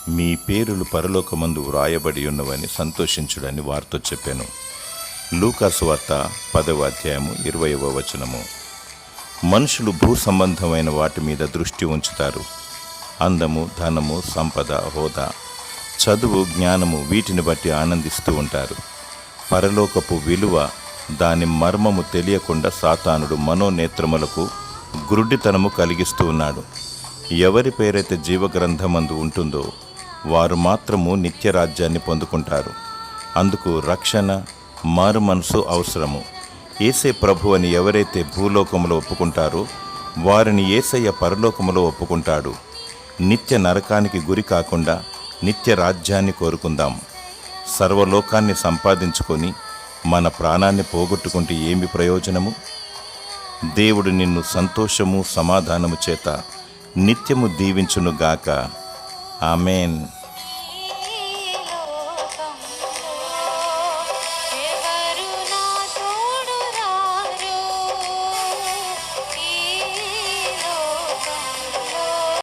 మీ పేరులు పరలోకమందు వ్రాయబడి ఉన్నవని సంతోషించుడని వారితో చెప్పాను. లూకాసు వార్త 10వ అధ్యాయము 20వ వచనము. మనుషులు భూ సంబంధమైన వాటి మీద దృష్టి ఉంచుతారు. అందము, ధనము, సంపద, హోదా, చదువు, జ్ఞానము, వీటిని బట్టి ఆనందిస్తూ ఉంటారు. పరలోకపు విలువ, దాని మర్మము తెలియకుండా సాతానుడు మనోనేత్రములకు గురుడితనము కలిగిస్తూ ఉన్నాడు. ఎవరి పేరైతే జీవగ్రంథమందు ఉంటుందో వారు మాత్రము నిత్యరాజ్యాన్ని పొందుకుంటారు. అందుకు రక్షణ, మారు మనసు అవసరము. యేసే ప్రభు అని ఎవరైతే భూలోకములో ఒప్పుకుంటారో వారిని యేసయ్య పరలోకములో ఒప్పుకుంటాడు. నిత్య నరకానికి గురి కాకుండా నిత్య రాజ్యాన్ని కోరుకుందాం. సర్వలోకాన్ని సంపాదించుకొని మన ప్రాణాన్ని పోగొట్టుకుంటే ఏమి ప్రయోజనము? దేవుడు నిన్ను సంతోషము, సమాధానము చేత నిత్యము దీవించునుగాక. ఆమేన్.